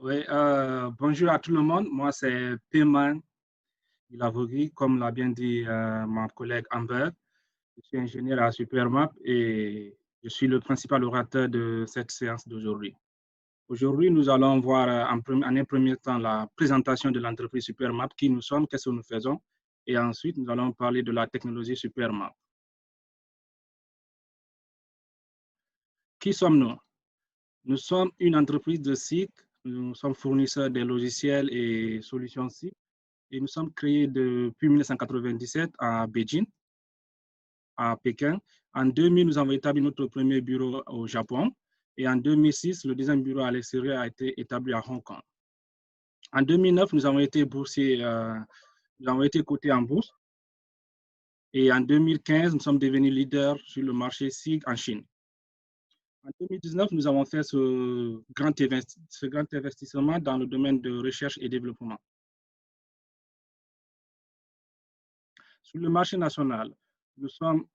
Oui, bonjour à tout le monde. Moi, c'est Payman Ilavogui, comme l'a bien dit mon collègue Amber. Je suis ingénieur à Supermap et je suis le principal orateur de cette séance d'aujourd'hui. Aujourd'hui, nous allons voir en un premier temps la présentation de l'entreprise Supermap, qui nous sommes, qu'est-ce que nous faisons, et ensuite nous allons parler de la technologie Supermap. Qui sommes-nous? Nous sommes une entreprise de SIG, nous sommes fournisseurs des logiciels et solutions SIG. Et nous sommes créés depuis 1997 à Beijing, à Pékin. En 2000, nous avons établi notre premier bureau au Japon. Et en 2006, le deuxième bureau à l'extérieur a été établi à Hong Kong. En 2009, nous avons été boursiers, nous avons été cotés en bourse. Et en 2015, nous sommes devenus leaders sur le marché SIG en Chine. En 2019, nous avons fait ce grand investissement dans le domaine de recherche et développement. Sur le marché national, nous sommes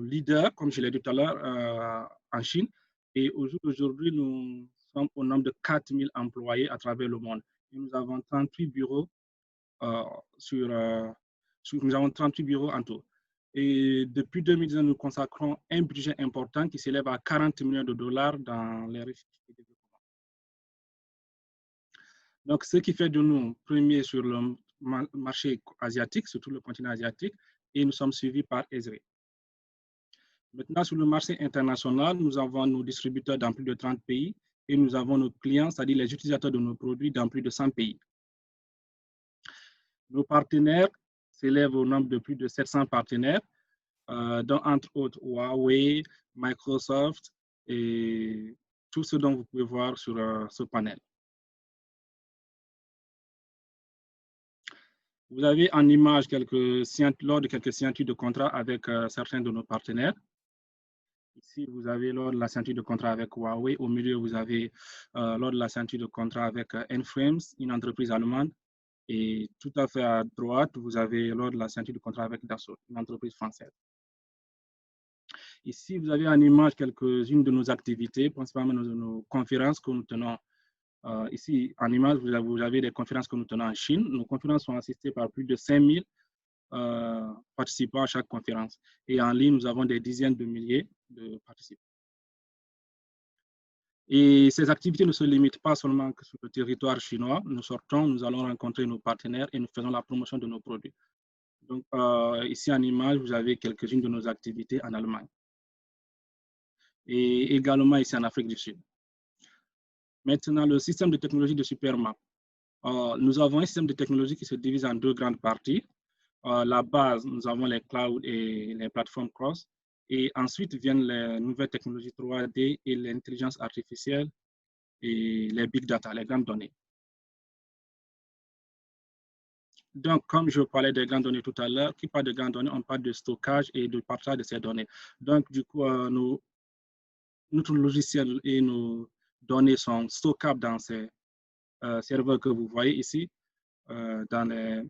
leaders, comme je l'ai dit tout à l'heure, en Chine. Et aujourd'hui, nous sommes au nombre de 4000 employés à travers le monde. Et nous avons 38 bureaux nous avons 38 bureaux en tout. Et depuis 2019, nous consacrons un budget important qui s'élève à 40 millions de dollars dans les recherches et développement. Donc, ce qui fait de nous premiers sur le marché asiatique, surtout le continent asiatique, et nous sommes suivis par Esri. Maintenant, sur le marché international, nous avons nos distributeurs dans plus de 30 pays et nous avons nos clients, c'est-à-dire les utilisateurs de nos produits dans plus de 100 pays. Nos partenaires s'élèvent au nombre de plus de 700 partenaires, dont entre autres Huawei, Microsoft et tout ce dont vous pouvez voir sur ce panel. Vous avez en image lors de quelques signatures de contrat avec certains de nos partenaires. Ici, vous avez lors de la signature de contrat avec Huawei. Au milieu, vous avez lors de la signature de contrat avec Enframes, une entreprise allemande. Et tout à fait à droite, vous avez lors de la signature de contrat avec Dassault, une entreprise française. Ici, vous avez en image quelques-unes de nos activités, principalement nos conférences que nous tenons. Ici, en image, vous avez des conférences que nous tenons en Chine. Nos conférences sont assistées par plus de 5000 participants à chaque conférence. Et en ligne, nous avons des dizaines de milliers de participants. Et ces activités ne se limitent pas seulement que sur le territoire chinois. Nous sortons, nous allons rencontrer nos partenaires et nous faisons la promotion de nos produits. Donc, ici en image, vous avez quelques-unes de nos activités en Allemagne. Et également ici en Afrique du Sud. Maintenant, le système de technologie de Supermap. Nous avons un système de technologie qui se divise en deux grandes parties. La base, nous avons les clouds et les plateformes cross. Et ensuite viennent les nouvelles technologies 3D et l'intelligence artificielle et les big data, les grandes données. Donc, comme je parlais des grandes données tout à l'heure, qui parle de grandes données, on parle de stockage et de partage de ces données. Donc, du coup, notre logiciel et nos données sont stockables dans ces serveurs que vous voyez ici, dans les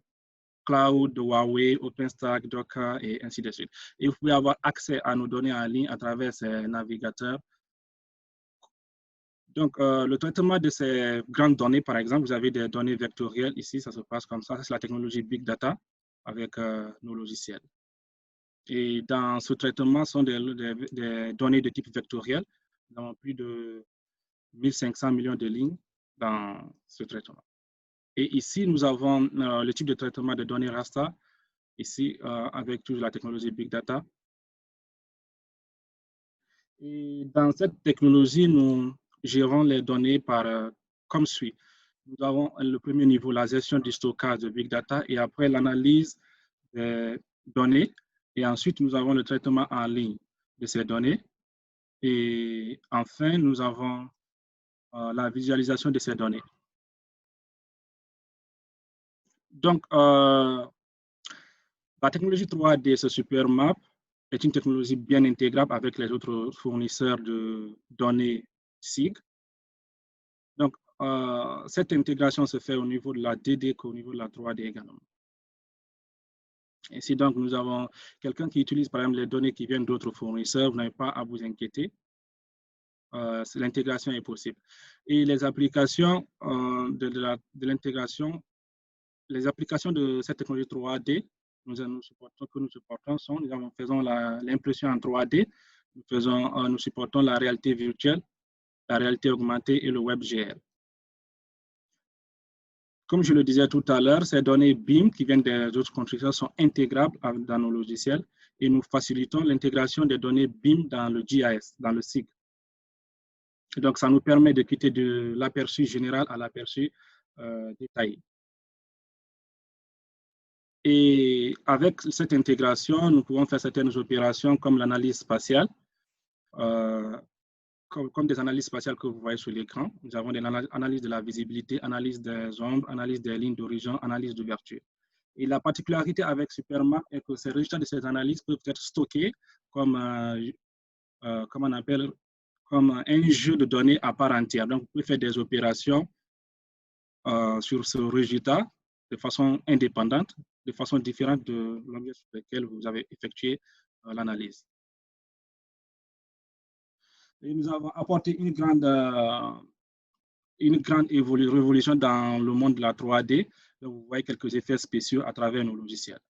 clouds de Huawei, OpenStack, Docker et ainsi de suite. Et vous pouvez avoir accès à nos données en ligne à travers ces navigateurs. Donc, le traitement de ces grandes données, par exemple, vous avez des données vectorielles ici, ça se passe comme ça. C'est la technologie Big Data avec nos logiciels. Et dans ce traitement, sont des données de type vectoriel. Nous avons plus de 1500 millions de lignes dans ce traitement. Et ici, nous avons le type de traitement de données raster, ici, avec toujours la technologie Big Data. Et dans cette technologie, nous gérons les données comme suit. Nous avons le premier niveau, la gestion du stockage de Big Data, et après l'analyse des données. Et ensuite, nous avons le traitement en ligne de ces données. Et enfin, nous avons la visualisation de ces données. Donc, la technologie 3D, ce Supermap, est une technologie bien intégrable avec les autres fournisseurs de données SIG. Donc, cette intégration se fait au niveau de la 2D qu'au niveau de la 3D également. Ici, donc, nous avons quelqu'un qui utilise, par exemple, les données qui viennent d'autres fournisseurs. Vous n'avez pas à vous inquiéter. l'intégration est possible. Et les applications de l'intégration, les applications de cette technologie 3D que nous supportons sont, nous faisons l'impression en 3D, nous supportons la réalité virtuelle, la réalité augmentée et le WebGL. Comme je le disais tout à l'heure, ces données BIM qui viennent des autres constructeurs sont intégrables dans nos logiciels et nous facilitons l'intégration des données BIM dans le GIS, dans le SIG. Donc, ça nous permet de quitter de l'aperçu général à l'aperçu détaillé. Et avec cette intégration, nous pouvons faire certaines opérations comme l'analyse spatiale, comme des analyses spatiales que vous voyez sur l'écran. Nous avons des analyses de la visibilité, analyse des ombres, analyse des lignes d'horizon, analyse d'ouverture. Et la particularité avec Supermap est que ces résultats de ces analyses peuvent être stockés comme, comme on appelle, comme un jeu de données à part entière. Donc, vous pouvez faire des opérations sur ce résultat de façon indépendante, de façon différente de l'objet sur lequel vous avez effectué l'analyse. Et nous avons apporté une grande révolution dans le monde de la 3D. Donc, vous voyez quelques effets spéciaux à travers nos logiciels.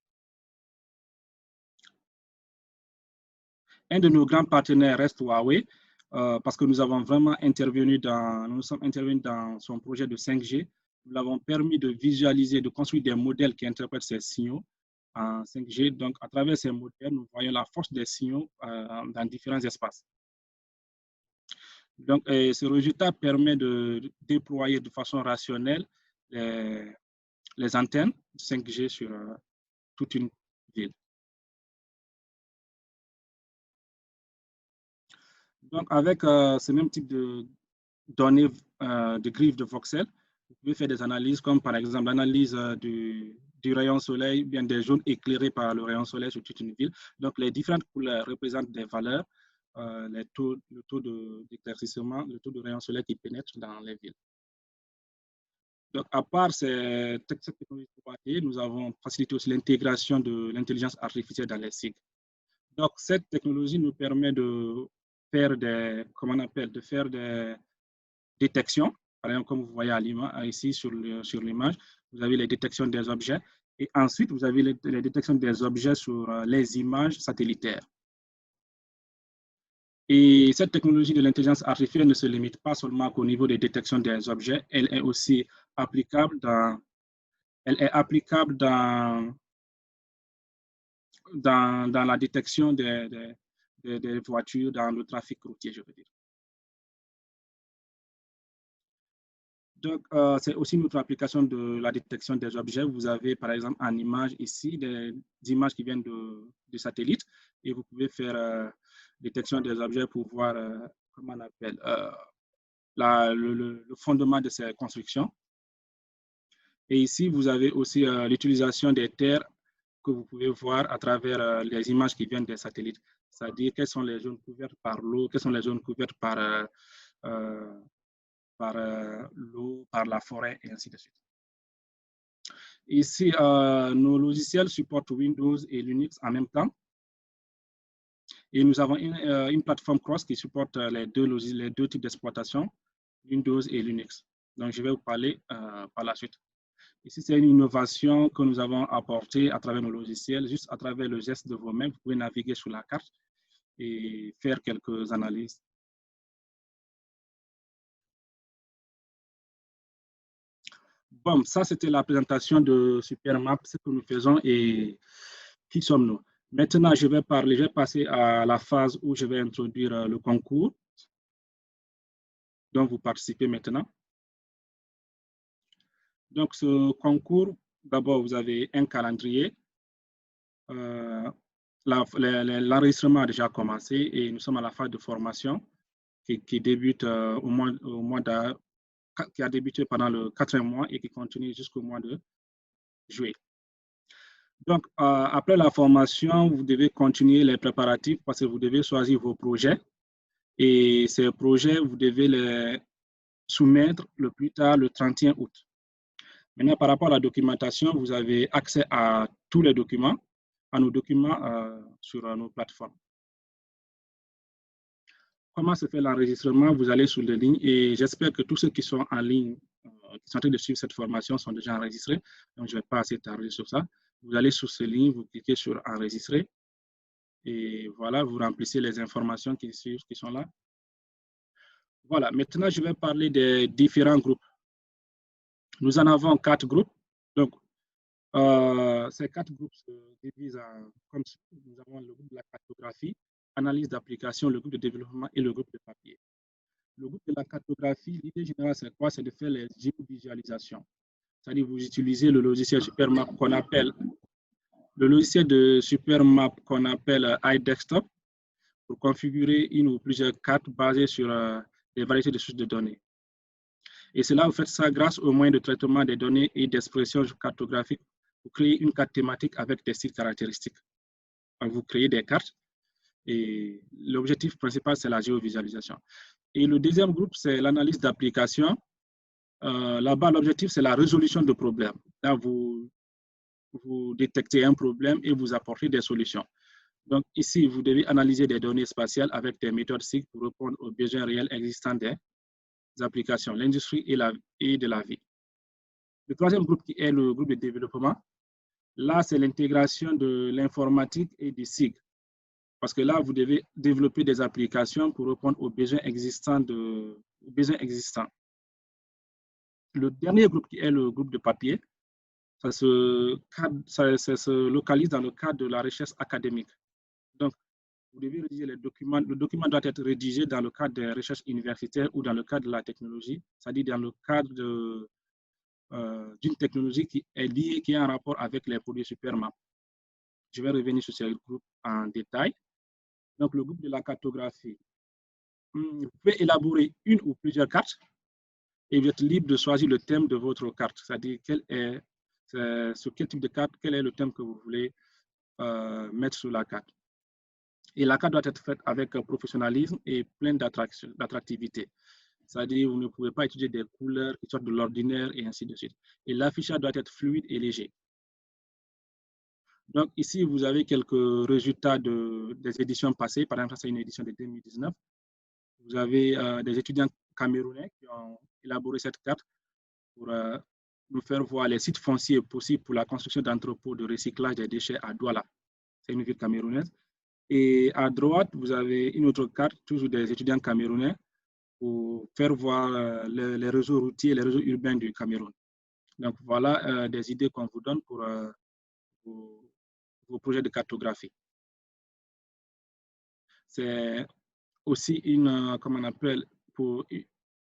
Un de nos grands partenaires reste Huawei, parce que nous sommes intervenus dans son projet de 5G. Nous l'avons permis de visualiser, de construire des modèles qui interprètent ces signaux en 5G. Donc, à travers ces modèles, nous voyons la force des signaux dans différents espaces. Donc, ce résultat permet de déployer de façon rationnelle les antennes 5G sur toute une ville. Donc, avec ce même type de données de griffes de voxels, vous pouvez faire des analyses comme par exemple l'analyse du rayon soleil, bien des zones éclairées par le rayon soleil sur toute une ville. Donc, les différentes couleurs représentent des valeurs, le taux d'éclaircissement, le taux de rayon soleil qui pénètre dans les villes. Donc, à part cette technologie 3D, nous avons facilité aussi l'intégration de l'intelligence artificielle dans les SIG. Donc, cette technologie nous permet de faire des détections. Par exemple, comme vous voyez ici sur l'image, vous avez les détections des objets. Et ensuite, vous avez les détections des objets sur les images satellitaires. Et cette technologie de l'intelligence artificielle ne se limite pas seulement qu'au niveau des détections des objets, elle est aussi applicable dans la détection des voitures dans le trafic routier, je veux dire. Donc, c'est aussi notre application de la détection des objets. Vous avez, par exemple, en image ici, des images qui viennent du satellite et vous pouvez faire détection des objets pour voir, comment on appelle, le fondement de ces constructions. Et ici, vous avez aussi l'utilisation des terres que vous pouvez voir à travers les images qui viennent des satellites. C'est-à-dire quelles sont les zones couvertes par l'eau, quelles sont les zones couvertes par l'eau, par la forêt, et ainsi de suite. Ici, nos logiciels supportent Windows et Linux en même temps. Et nous avons une plateforme cross qui supporte les deux types d'exploitation, Windows et Linux. Donc, je vais vous parler par la suite. Ici, c'est une innovation que nous avons apportée à travers nos logiciels. Juste à travers le geste de vos mains, vous pouvez naviguer sur la carte et faire quelques analyses. Bon, ça, c'était la présentation de Supermap, ce que nous faisons et qui sommes-nous. Maintenant, je vais passer à la phase où je vais introduire le concours dont vous participez maintenant. Donc, ce concours, d'abord, vous avez un calendrier. L'enregistrement a déjà commencé et nous sommes à la phase de formation qui débute qui a débuté pendant le 4e mois et qui continue jusqu'au mois de juillet. Donc, après la formation, vous devez continuer les préparatifs parce que vous devez choisir vos projets et ces projets, vous devez les soumettre le plus tard le 31 août. Maintenant, par rapport à la documentation, vous avez accès à tous les documents, sur nos plateformes. comment se fait l'enregistrement? Vous allez sur le ligne et j'espère que tous ceux qui sont en ligne, qui sont en train de suivre cette formation sont déjà enregistrés. Donc, je ne vais pas assez tarder sur ça. Vous allez sur ce lien, vous cliquez sur enregistrer et voilà, vous remplissez les informations qui sont là. Voilà, maintenant, je vais parler des différents groupes. Nous en avons 4 groupes. Donc, ces 4 groupes se divisent en, comme nous avons le groupe de la cartographie, analyse d'application, le groupe de développement et le groupe de papier. Le groupe de la cartographie, l'idée générale, c'est quoi? C'est de faire les géovisualisations. C'est-à-dire vous utilisez le logiciel Supermap qu'on appelle iDesktop pour configurer une ou plusieurs cartes basées sur des variétés de sources de données. Et cela, vous faites ça grâce aux moyens de traitement des données et d'expression cartographique pour créer une carte thématique avec des styles caractéristiques. Donc, vous créez des cartes et l'objectif principal, c'est la géovisualisation. Et le deuxième groupe, c'est l'analyse d'application. Là-bas, l'objectif, c'est la résolution de problèmes. Là, vous détectez un problème et vous apportez des solutions. Donc, ici, vous devez analyser des données spatiales avec des méthodes SIG pour répondre aux besoins réels existants des applications, l'industrie et de la vie. Le troisième groupe qui est le groupe de développement, là, c'est l'intégration de l'informatique et du SIG. Parce que là, vous devez développer des applications pour répondre aux besoins existants. Le dernier groupe qui est le groupe de papier, ça se localise dans le cadre de la recherche académique. Donc, vous devez rédiger les documents. Le document doit être rédigé dans le cadre des recherches universitaires ou dans le cadre de la technologie, c'est-à-dire dans le cadre d'une technologie qui est liée, qui est en rapport avec les produits Supermap. Je vais revenir sur ce groupe en détail. Donc, le groupe de la cartographie. Vous pouvez élaborer une ou plusieurs cartes et vous êtes libre de choisir le thème de votre carte, c'est-à-dire sur quel type de carte, quel est le thème que vous voulez mettre sur la carte. Et la carte doit être faite avec professionnalisme et plein d'attractivité. C'est-à-dire vous ne pouvez pas utiliser des couleurs qui sortent de l'ordinaire et ainsi de suite. Et l'affichage doit être fluide et léger. Donc ici, vous avez quelques résultats des éditions passées. Par exemple, c'est une édition de 2019. Vous avez des étudiants camerounais qui ont élaboré cette carte pour nous faire voir les sites fonciers possibles pour la construction d'entrepôts de recyclage des déchets à Douala. C'est une ville camerounaise. Et à droite, vous avez une autre carte, toujours des étudiants camerounais, pour faire voir les réseaux routiers, les réseaux urbains du Cameroun. Donc voilà des idées qu'on vous donne pour vos projets de cartographie. C'est aussi comment on appelle, pour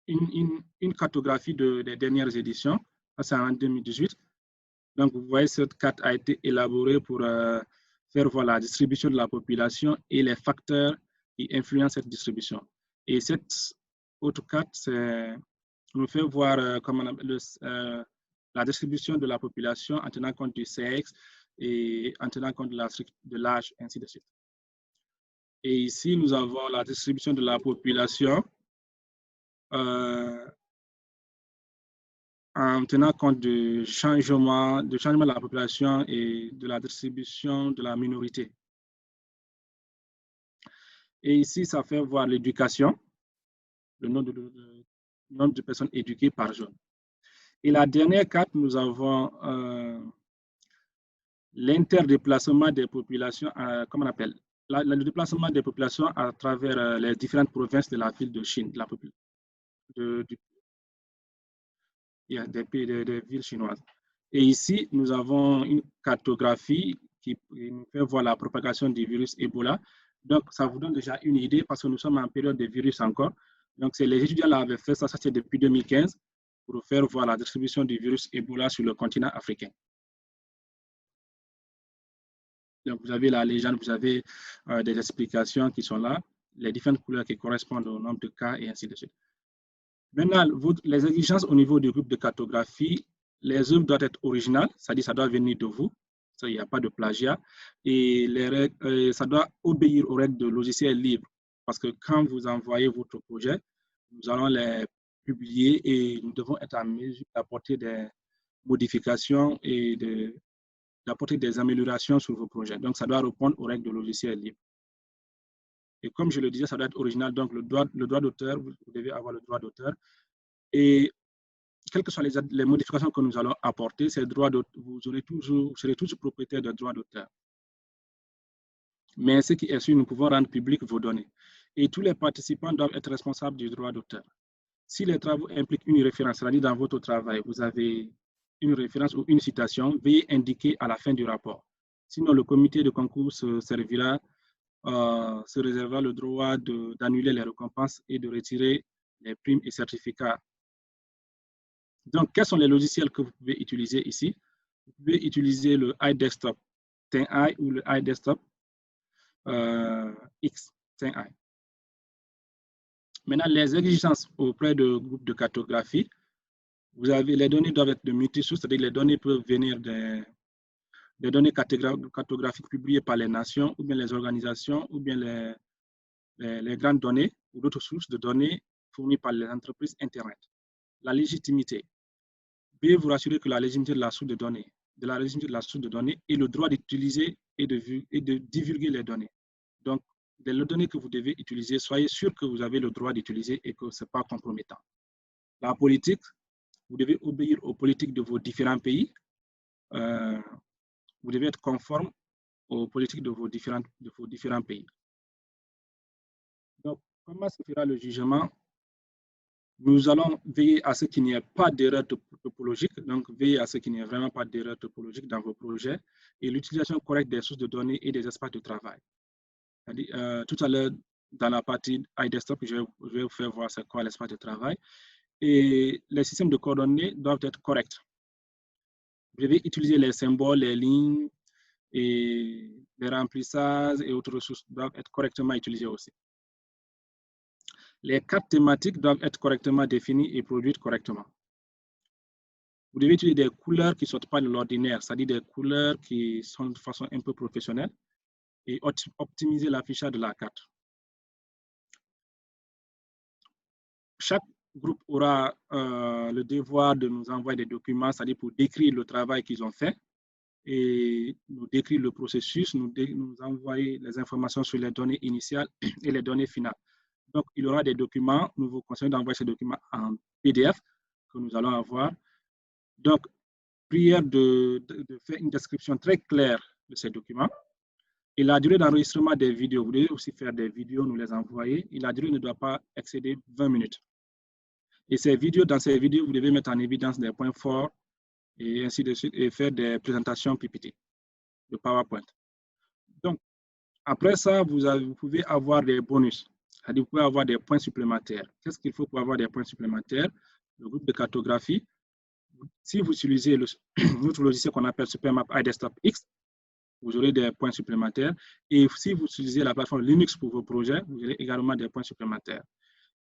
une cartographie des dernières éditions. C'est en 2018. Donc, vous voyez, cette carte a été élaborée pour faire voir la distribution de la population et les facteurs qui influencent cette distribution. Et cette autre carte nous fait voir comment on appelle, la distribution de la population en tenant compte du sexe et en tenant compte de l'âge, ainsi de suite. Et ici, nous avons la distribution de la population en tenant compte du changement de la population et de la distribution de la minorité. Et ici, ça fait voir l'éducation, le nombre de personnes éduquées par zone. Et la dernière carte, nous avons l'interdéplacement des populations, comment on appelle, le déplacement des populations à travers les différentes provinces de la ville de Chine, des villes chinoises. Et ici, nous avons une cartographie qui nous fait voir la propagation du virus Ebola. Donc, ça vous donne déjà une idée parce que nous sommes en période de virus encore. Donc, les étudiants là avaient fait ça, c'est depuis 2015, pour faire voir la distribution du virus Ebola sur le continent africain. Donc, vous avez la légende, vous avez des explications qui sont là, les différentes couleurs qui correspondent au nombre de cas et ainsi de suite. Maintenant, les exigences au niveau du groupe de cartographie, les œuvres doivent être originales, c'est-à-dire ça doit venir de vous, il n'y a pas de plagiat, et ça doit obéir aux règles de logiciel libre, parce que quand vous envoyez votre projet, nous allons les publier et nous devons être en mesure d'apporter des modifications et d'apporter des améliorations sur vos projets. Donc, ça doit répondre aux règles de logiciel libre. Et comme je le disais, ça doit être original. Donc, le droit d'auteur, vous devez avoir le droit d'auteur. Et quelles que soient les modifications que nous allons apporter, vous serez toujours propriétaire de droit d'auteur. Mais ce qui est sûr, nous pouvons rendre public vos données. Et tous les participants doivent être responsables du droit d'auteur. Si les travaux impliquent une référence, c'est-à-dire dans votre travail, vous avez une référence ou une citation, veuillez indiquer à la fin du rapport. Sinon, le comité de concours se réservera le droit d'annuler les récompenses et de retirer les primes et certificats. Donc, quels sont les logiciels que vous pouvez utiliser ici? Vous pouvez utiliser le iDesktop 10i ou le iDesktop X 10i. Maintenant, les exigences auprès de groupes de cartographie, les données doivent être de multi-sources, c'est-à-dire que les données peuvent venir des données cartographiques publiées par les nations, ou bien les organisations, ou bien les grandes données, ou d'autres sources de données fournies par les entreprises Internet. La légitimité. Veuillez vous rassurer que la légitimité de la source de données, et le droit d'utiliser et de divulguer les données. Donc, les données que vous devez utiliser, soyez sûr que vous avez le droit d'utiliser et que ce n'est pas compromettant. La politique, vous devez obéir aux politiques de vos différents pays. Vous devez être conforme aux politiques de vos différents pays. Donc, comment se fera le jugement? Nous allons veiller à ce qu'il n'y ait pas d'erreur topologique, donc veiller à ce qu'il n'y ait vraiment pas d'erreur topologique dans vos projets et l'utilisation correcte des sources de données et des espaces de travail. Tout à l'heure, dans la partie iDesktop, je vais vous faire voir c'est quoi l'espace de travail. Et les systèmes de coordonnées doivent être corrects. Vous devez utiliser les symboles, les lignes et les remplissages et autres ressources doivent être correctement utilisés aussi. Les cartes thématiques doivent être correctement définies et produites correctement. Vous devez utiliser des couleurs qui ne sortent pas de l'ordinaire, c'est-à-dire des couleurs qui sont de façon un peu professionnelle et optimiser l'affichage de la carte. Chaque groupe aura le devoir de nous envoyer des documents, c'est-à-dire pour décrire le travail qu'ils ont fait et nous décrire le processus, nous envoyer les informations sur les données initiales et les données finales. Donc, il y aura des documents. Nous vous conseillons d'envoyer ces documents en PDF que nous allons avoir. Donc, prière de faire une description très claire de ces documents. Et la durée d'enregistrement des vidéos, vous devez aussi faire des vidéos, nous les envoyer. Et la durée ne doit pas excéder 20 minutes. Et dans ces vidéos, vous devez mettre en évidence des points forts et ainsi de suite, et faire des présentations PPT de PowerPoint. Donc, après ça, vous pouvez avoir des bonus. C'est-à-dire, vous pouvez avoir des points supplémentaires. Qu'est-ce qu'il faut pour avoir des points supplémentaires? Le groupe de cartographie. Si vous utilisez notre logiciel qu'on appelle Supermap iDesktop X, vous aurez des points supplémentaires. Et si vous utilisez la plateforme Linux pour vos projets, vous aurez également des points supplémentaires.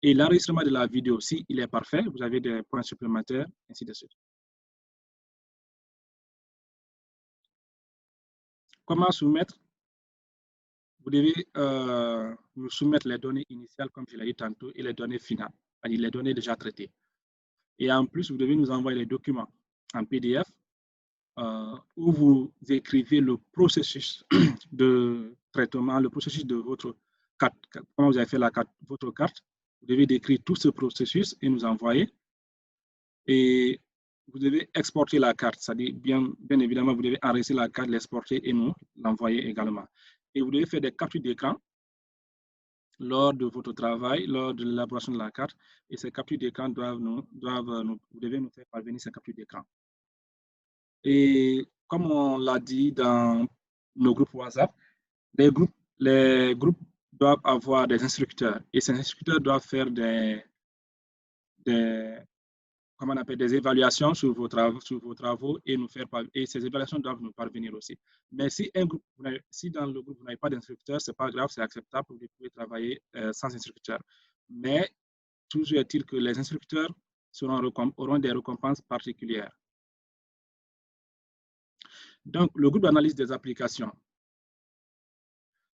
Et l'enregistrement de la vidéo, si il est parfait, vous avez des points supplémentaires, ainsi de suite. Comment soumettre? Vous devez nous soumettre les données initiales, comme je l'ai dit tantôt, et les données finales, c'est-à-dire les données déjà traitées. Et en plus, vous devez nous envoyer les documents en PDF où vous écrivez le processus de traitement, le processus de votre carte, comment vous avez fait votre carte. Vous devez décrire tout ce processus et nous envoyer. Et vous devez exporter la carte, c'est-à-dire bien évidemment, vous devez enregistrer la carte, l'exporter et nous l'envoyer également. Et vous devez faire des captures d'écran lors de votre travail, lors de l'élaboration de la carte. Et ces captures d'écran vous devez nous faire parvenir ces captures d'écran. Et comme on l'a dit dans nos groupes WhatsApp, les groupes doivent avoir des instructeurs. Et ces instructeurs doivent faire des évaluations sur vos travaux et ces évaluations doivent nous parvenir aussi. Mais si dans le groupe vous n'avez pas d'instructeur, ce n'est pas grave, c'est acceptable, vous pouvez travailler sans instructeur. Mais toujours est-il que les instructeurs auront des récompenses particulières. Donc, le groupe d'analyse des applications.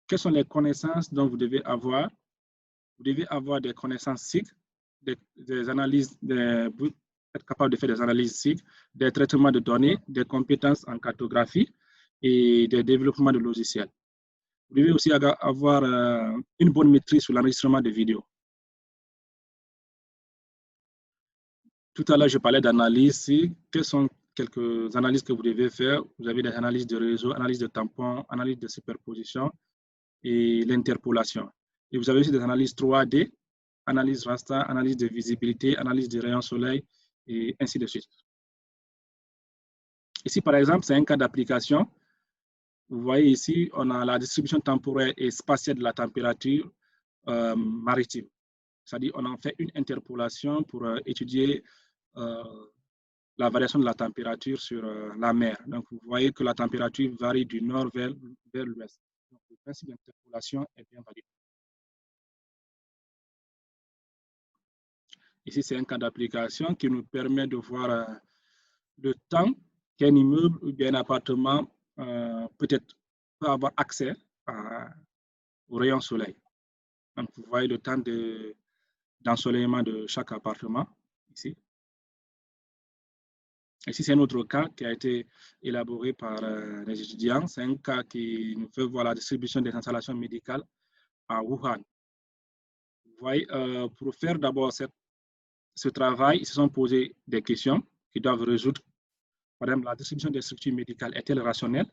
Quelles sont les connaissances dont vous devez avoir? Vous devez avoir des connaissances SIG, des analyses, être capable de faire des analyses SIG, des traitements de données, des compétences en cartographie et des développements de logiciels. Vous devez aussi avoir une bonne maîtrise sur l'enregistrement de vidéos. Tout à l'heure, je parlais d'analyse. Quelles sont quelques analyses que vous devez faire? Vous avez des analyses de réseau, analyse de tampons, analyse de superposition et l'interpolation. Et vous avez aussi des analyses 3D, analyse raster, analyse de visibilité, analyse de rayons soleil et ainsi de suite. Ici, par exemple, c'est un cas d'application. Vous voyez ici, on a la distribution temporelle et spatiale de la température maritime. C'est-à-dire on en fait une interpolation pour étudier la variation de la température sur la mer. Donc, vous voyez que la température varie du nord vers l'ouest. Donc, le principe d'interpolation est bien validé. Ici, c'est un cas d'application qui nous permet de voir le temps qu'un immeuble ou bien un appartement peut-être peut avoir accès aux rayons soleil. Donc, vous voyez le temps d'ensoleillement de chaque appartement ici. Ici, c'est un autre cas qui a été élaboré par les étudiants. C'est un cas qui nous fait voir la distribution des installations médicales à Wuhan. Vous voyez, pour faire d'abord ce travail, ils se sont posé des questions qu'ils doivent résoudre. Par exemple, la distribution des structures médicales est-elle rationnelle?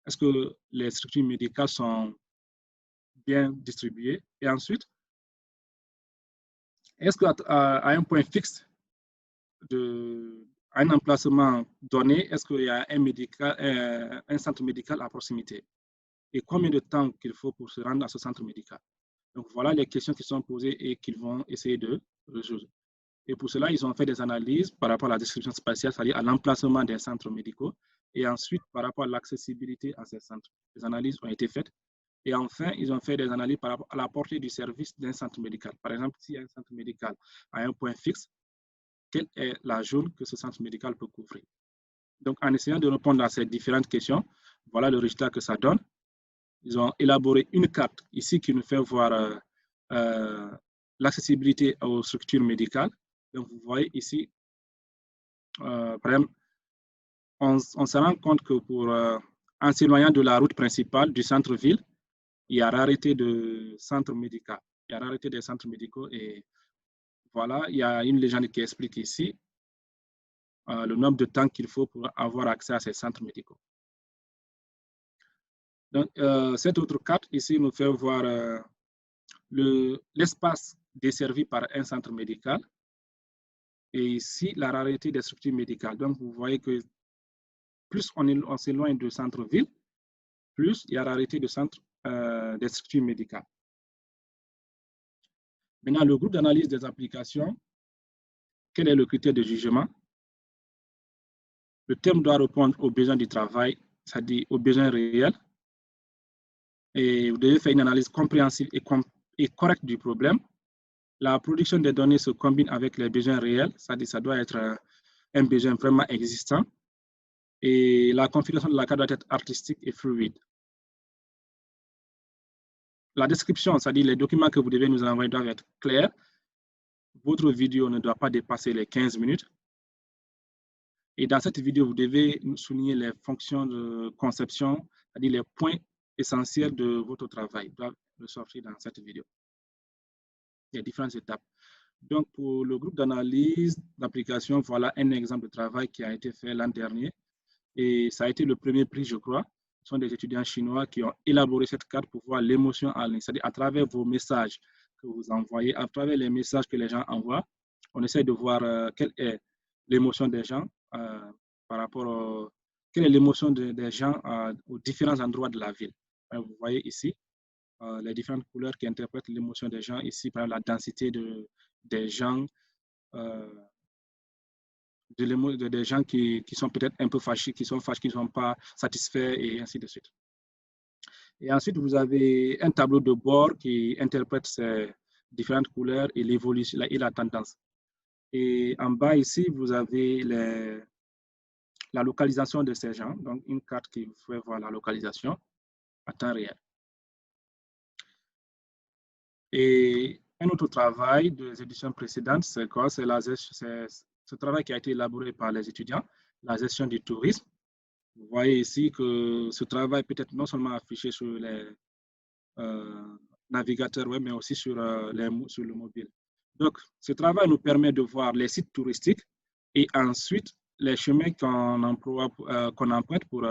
Est-ce que les structures médicales sont bien distribuées? Et ensuite, est-ce qu'à un point fixe, à un emplacement donné, est-ce qu'il y a un centre médical à proximité? Et combien de temps qu'il faut pour se rendre à ce centre médical? Donc, voilà les questions qui sont posées et qu'ils vont essayer de résoudre. Et pour cela, ils ont fait des analyses par rapport à la description spatiale, c'est-à-dire à l'emplacement des centres médicaux, et ensuite par rapport à l'accessibilité à ces centres. Les analyses ont été faites. Et enfin, ils ont fait des analyses par rapport à la portée du service d'un centre médical. Par exemple, s'il y a un centre médical à un point fixe, quelle est la zone que ce centre médical peut couvrir? Donc, en essayant de répondre à ces différentes questions, voilà le résultat que ça donne. Ils ont élaboré une carte ici qui nous fait voir l'accessibilité aux structures médicales. Donc, vous voyez ici, par exemple, on se rend compte que en s'éloignant de la route principale du centre-ville, il y a rareté de centres médicaux. Il y a rareté des centres médicaux et voilà, il y a une légende qui explique ici le nombre de temps qu'il faut pour avoir accès à ces centres médicaux. Donc, cette autre carte ici nous fait voir l'espace desservi par un centre médical et ici la rareté des structures médicales. Donc, vous voyez que plus on s'éloigne du centre-ville, plus il y a rareté de des structures médicales. Maintenant, le groupe d'analyse des applications, quel est le critère de jugement? Le terme doit répondre aux besoins du travail, c'est-à-dire aux besoins réels. Et vous devez faire une analyse compréhensive et correcte du problème. La production des données se combine avec les besoins réels, c'est-à-dire ça doit être un besoin vraiment existant. Et la configuration de la carte doit être artistique et fluide. La description, c'est-à-dire les documents que vous devez nous envoyer doivent être clairs. Votre vidéo ne doit pas dépasser les 15 minutes. Et dans cette vidéo, vous devez souligner les fonctions de conception, c'est-à-dire les points essentiels de votre travail doivent ressortir dans cette vidéo. Il y a différentes étapes. Donc, pour le groupe d'analyse d'application, voilà un exemple de travail qui a été fait l'an dernier. Et ça a été le premier prix, je crois. Ce sont des étudiants chinois qui ont élaboré cette carte pour voir l'émotion en ligne. C'est-à-dire à travers vos messages que vous envoyez, à travers les messages que les gens envoient, on essaie de voir quelle est l'émotion des gens par rapport quelle est l'émotion des gens aux différents endroits de la ville. Vous voyez ici les différentes couleurs qui interprètent l'émotion des gens. Ici, par exemple, la densité des gens, des gens qui sont peut-être un peu fâchés, qui sont fâchés, qui ne sont pas satisfaits et ainsi de suite. Et ensuite, vous avez un tableau de bord qui interprète ces différentes couleurs et l'évolution et la tendance. Et en bas ici, vous avez la localisation de ces gens, donc une carte qui vous fait voir la localisation à temps réel. Et un autre travail des éditions précédentes, c'est quoi? C'est ce travail qui a été élaboré par les étudiants, la gestion du tourisme. Vous voyez ici que ce travail peut être non seulement affiché sur navigateur web, mais aussi sur le mobile. Donc, ce travail nous permet de voir les sites touristiques et ensuite les chemins qu'on emprunte pour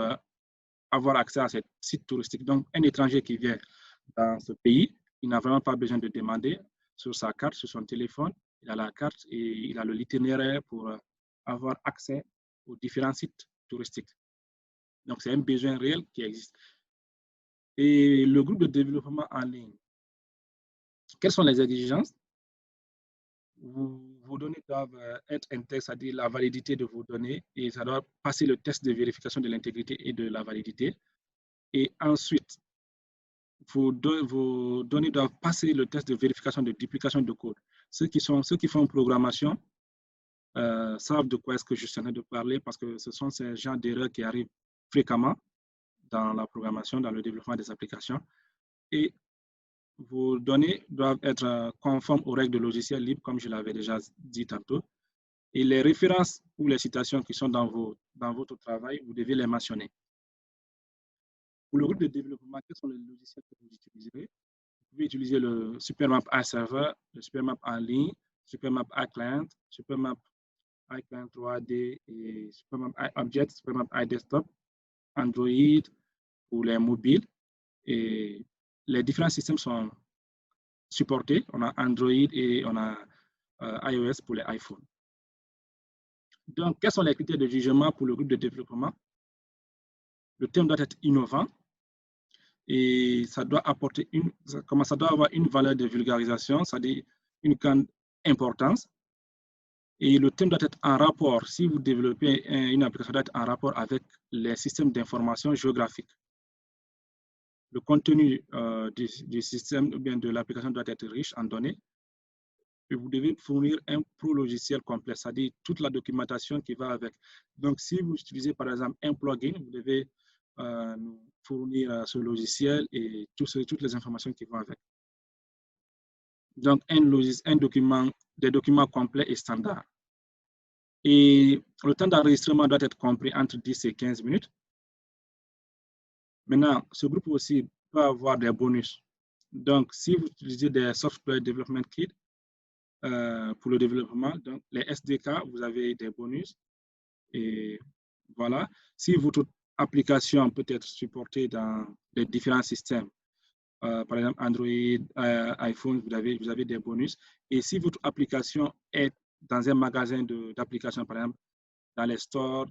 avoir accès à ces sites touristiques. Donc, un étranger qui vient dans ce pays, il n'a vraiment pas besoin de demander sur sa carte, sur son téléphone. Il a la carte et il a l'itinéraire pour avoir accès aux différents sites touristiques. Donc, c'est un besoin réel qui existe. Et le groupe de développement en ligne, quelles sont les exigences? Vos données doivent être intègres, c'est-à-dire la validité de vos données, et ça doit passer le test de vérification de l'intégrité et de la validité. Et ensuite, vos données doivent passer le test de vérification de duplication de code. Ceux qui font programmation savent de quoi est-ce que je suis en train de parler, parce que ce sont ces genres d'erreurs qui arrivent fréquemment dans la programmation, dans le développement des applications. Et vos données doivent être conformes aux règles de logiciel libre, comme je l'avais déjà dit tantôt. Et les références ou les citations qui sont dans votre travail, vous devez les mentionner. Pour le groupe de développement, quels sont les logiciels que vous utiliserez? Vous pouvez utiliser le Supermap iServer, le Supermap en ligne, Supermap iClient, Supermap iClient 3D et Supermap iObject, Supermap iDesktop, Android pour les mobiles. Et les différents systèmes sont supportés. On a Android et on a iOS pour les iPhones. Donc, quels sont les critères de jugement pour le groupe de développement? Le thème doit être innovant et ça doit apporter ça doit avoir une valeur de vulgarisation, c'est-à-dire une grande importance. Et le thème doit être en rapport, si vous développez une application, ça doit être en rapport avec les systèmes d'information géographique. Le contenu du système ou bien de l'application doit être riche en données. Et vous devez fournir un pro-logiciel complet, c'est-à-dire toute la documentation qui va avec. Donc, si vous utilisez par exemple un plugin, vous devez nous fournir ce logiciel et toutes les informations qui vont avec. Donc, des documents complets et standards. Et le temps d'enregistrement doit être compris entre 10 et 15 minutes. Maintenant, ce groupe aussi peut avoir des bonus. Donc, si vous utilisez des Software Development Kits pour le développement, donc les SDK, vous avez des bonus. Et voilà. Si votre application peut être supportée dans les différents systèmes, par exemple Android, iPhone, vous avez des bonus. Et si votre application est dans un magasin d'applications, par exemple dans les stores,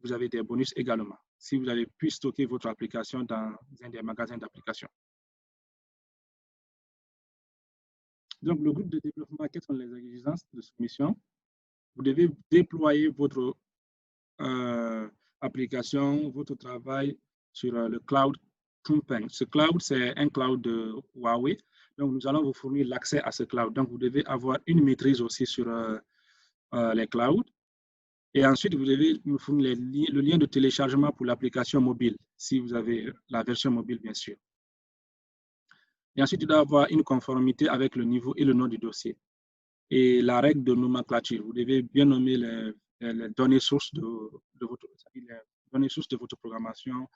vous avez des bonus également. Si vous avez pu stocker votre application dans un des magasins d'applications. Donc, le groupe de développement, quelles sont les exigences de soumission? Vous devez déployer votre application, votre travail sur le cloud Kunpeng. Ce cloud, c'est un cloud de Huawei. Donc, nous allons vous fournir l'accès à ce cloud. Donc, vous devez avoir une maîtrise aussi sur les clouds. Et ensuite, vous devez nous fournir le lien de téléchargement pour l'application mobile, si vous avez la version mobile, bien sûr. Et ensuite, il doit avoir une conformité avec le niveau et le nom du dossier. Et la règle de nomenclature, vous devez bien nommer les données sources de votre programmation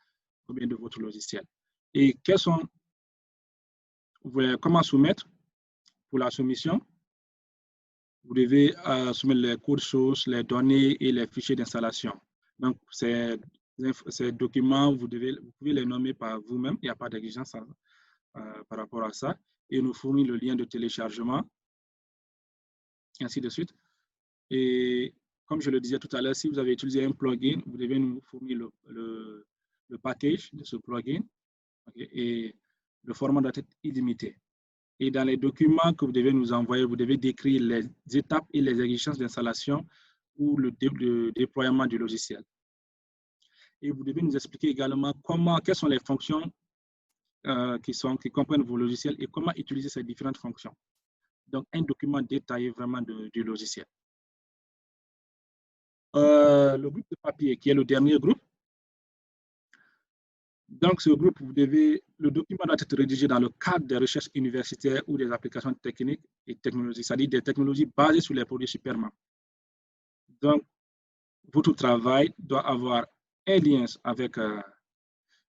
ou bien de votre logiciel. Et comment soumettre pour la soumission? Vous devez soumettre les codes sources, les données et les fichiers d'installation. Donc, ces documents, vous pouvez les nommer par vous-même, il n'y a pas d'exigence par rapport à ça. Et nous fournir le lien de téléchargement, et ainsi de suite. Et comme je le disais tout à l'heure, si vous avez utilisé un plugin, vous devez nous fournir le package de ce plugin. Okay, et le format doit être illimité. Et dans les documents que vous devez nous envoyer, vous devez décrire les étapes et les exigences d'installation ou le déploiement du logiciel. Et vous devez nous expliquer également quelles sont les fonctions qui comprennent vos logiciels et comment utiliser ces différentes fonctions. Donc, un document détaillé vraiment du logiciel. Le groupe de papier, qui est le dernier groupe. Donc, ce groupe, le document doit être rédigé dans le cadre des recherches universitaires ou des applications techniques et technologiques, c'est-à-dire des technologies basées sur les produits Supermap. Donc, votre travail doit avoir un lien avec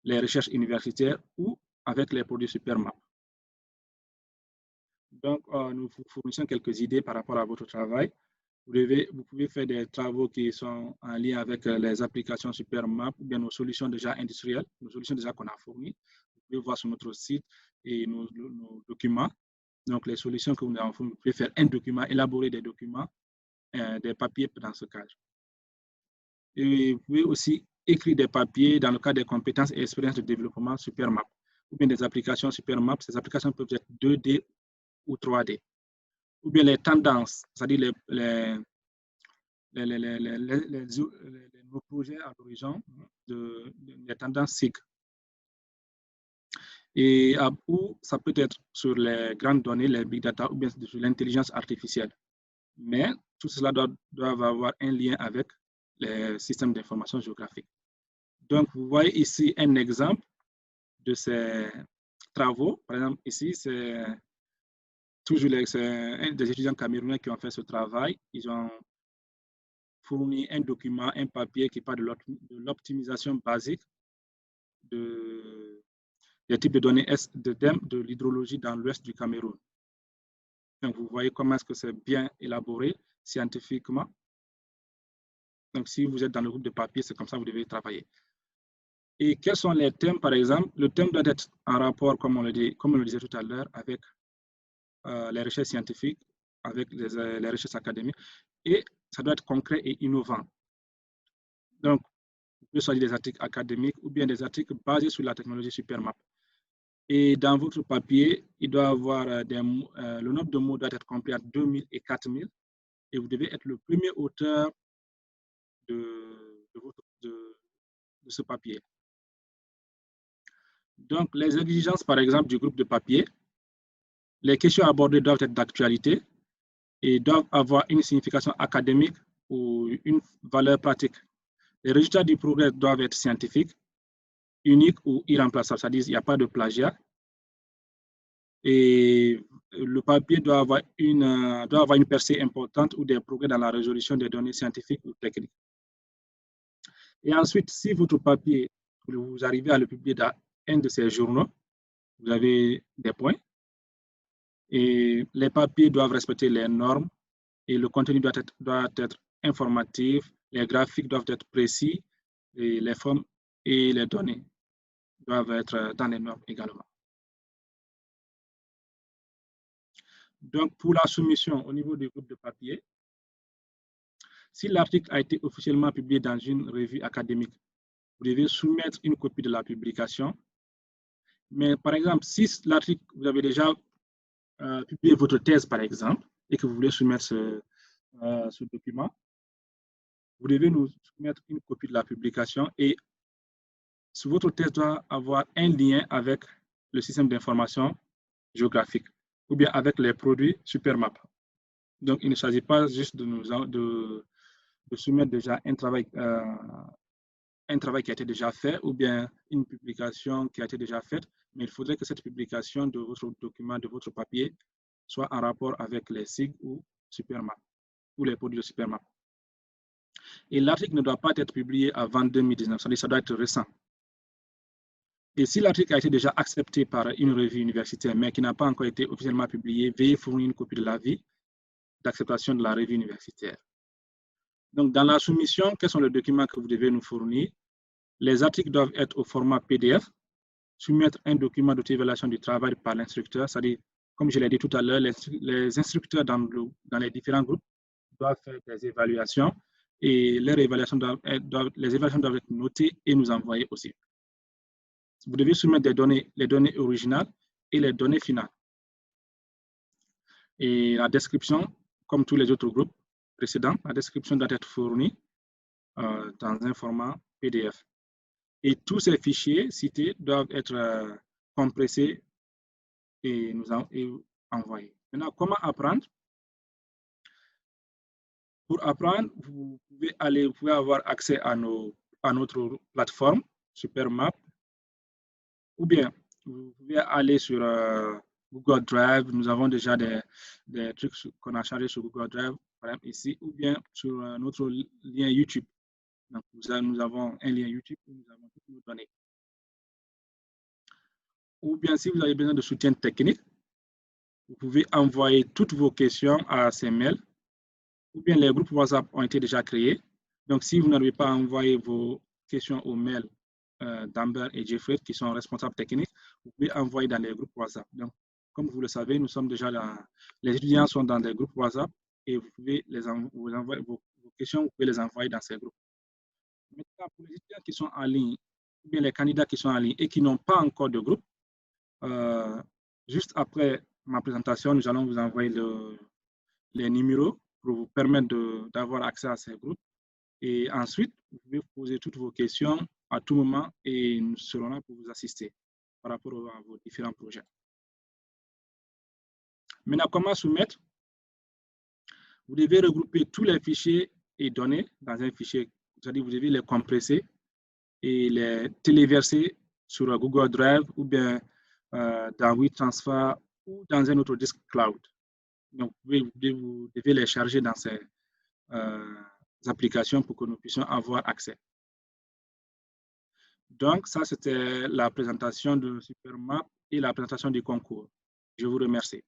les recherches universitaires ou avec les produits Supermap. Donc, nous vous fournissons quelques idées par rapport à votre travail. Vous pouvez faire des travaux qui sont en lien avec les applications Supermap ou bien nos solutions déjà industrielles, nos solutions déjà qu'on a fournies. Vous pouvez voir sur notre site et nos documents. Donc, les solutions que nous avons fournies, vous pouvez faire un document, élaborer des documents, des papiers dans ce cadre. Et vous pouvez aussi écrire des papiers dans le cadre des compétences et expériences de développement Supermap ou bien des applications Supermap. Ces applications peuvent être 2D ou 3D. Ou bien les tendances, c'est-à-dire nos projets à l'horizon des tendances SIG. Et ou ça peut être sur les grandes données, les big data, ou bien sur l'intelligence artificielle. Mais tout cela doit avoir un lien avec les systèmes d'information géographique. Donc, vous voyez ici un exemple de ces travaux. Par exemple, ici, c'est toujours des étudiants camerounais qui ont fait ce travail. Ils ont fourni un document, un papier qui parle de l'optimisation basique des types de données de l'hydrologie dans l'ouest du Cameroun. Donc, vous voyez comment est-ce que c'est bien élaboré scientifiquement. Donc, si vous êtes dans le groupe de papier, c'est comme ça que vous devez travailler. Et quels sont les thèmes, par exemple? Le thème doit être en rapport, comme on le disait tout à l'heure, avec les recherches scientifiques, avec les recherches académiques, et ça doit être concret et innovant. Donc, vous pouvez choisir des articles académiques ou bien des articles basés sur la technologie Supermap. Et dans votre papier, il doit avoir le nombre de mots doit être compris entre 2000 et 4000, et vous devez être le premier auteur de ce papier. Donc, les exigences, par exemple, du groupe de papier, les questions abordées doivent être d'actualité et doivent avoir une signification académique ou une valeur pratique. Les résultats du progrès doivent être scientifiques, uniques ou irremplaçables, c'est-à-dire qu'il n'y a pas de plagiat. Et le papier doit avoir une percée importante ou des progrès dans la résolution des données scientifiques ou techniques. Et ensuite, si votre papier, vous arrivez à le publier dans un de ces journaux, vous avez des points. Et les papiers doivent respecter les normes et le contenu doit être informatif, les graphiques doivent être précis et les formes et les données doivent être dans les normes également. Donc, pour la soumission au niveau du groupe de papier, si l'article a été officiellement publié dans une revue académique, vous devez soumettre une copie de la publication. Mais par exemple, si l'article, vous avez déjà publié votre thèse, par exemple, et que vous voulez soumettre ce document, vous devez nous soumettre une copie de la publication et votre thèse doit avoir un lien avec le système d'information géographique ou bien avec les produits Supermap. Donc, il ne s'agit pas juste de soumettre déjà un travail qui a été déjà fait ou bien une publication qui a été déjà faite, mais il faudrait que cette publication de votre document, de votre papier, soit en rapport avec les SIG ou Supermap ou les produits de Supermap. Et l'article ne doit pas être publié avant 2019, c'est-à-dire que ça doit être récent. Et si l'article a été déjà accepté par une revue universitaire, mais qui n'a pas encore été officiellement publié, veuillez fournir une copie de l'avis d'acceptation de la revue universitaire. Donc, dans la soumission, quels sont les documents que vous devez nous fournir? Les articles doivent être au format PDF, soumettre un document d'auto-évaluation du travail par l'instructeur, c'est-à-dire, comme je l'ai dit tout à l'heure, les instructeurs dans les différents groupes doivent faire des évaluations et les évaluations doivent être notées et nous envoyer aussi. Vous devez soumettre les données originales et les données finales. Et la description, comme tous les autres groupes précédents, la description doit être fournie dans un format PDF. Et tous ces fichiers cités doivent être compressés et envoyés. Maintenant, comment apprendre? Pour apprendre, vous pouvez avoir accès à notre plateforme Supermap, ou bien vous pouvez aller sur Google Drive. Nous avons déjà des trucs qu'on a chargés sur Google Drive, par exemple ici, ou bien sur notre lien YouTube. Donc, nous avons un lien YouTube où nous avons toutes nos données. ou bien si vous avez besoin de soutien technique, vous pouvez envoyer toutes vos questions à ces mails, ou bien les groupes WhatsApp ont été déjà créés. Donc, si vous n'arrivez pas à envoyer vos questions aux mails d'Amber et Jeffrey, qui sont responsables techniques, vous pouvez envoyer dans les groupes WhatsApp. Donc, comme vous le savez, nous sommes déjà là, les étudiants sont dans des groupes WhatsApp et vous pouvez vous envoyer vos questions, vous pouvez les envoyer dans ces groupes. Maintenant, pour les étudiants qui sont en ligne, ou bien les candidats qui sont en ligne et qui n'ont pas encore de groupe, juste après ma présentation, nous allons vous envoyer les numéros pour vous permettre d'avoir accès à ces groupes. Et ensuite, vous pouvez poser toutes vos questions à tout moment et nous serons là pour vous assister par rapport à vos différents projets. Maintenant, comment soumettre? Vous devez regrouper tous les fichiers et données dans un fichier, c'est-à-dire vous devez les compresser et les téléverser sur Google Drive ou bien dans WeTransfer ou dans un autre disque cloud. Donc, vous devez les charger dans ces applications pour que nous puissions avoir accès. Donc, ça, c'était la présentation de Supermap et la présentation du concours. Je vous remercie.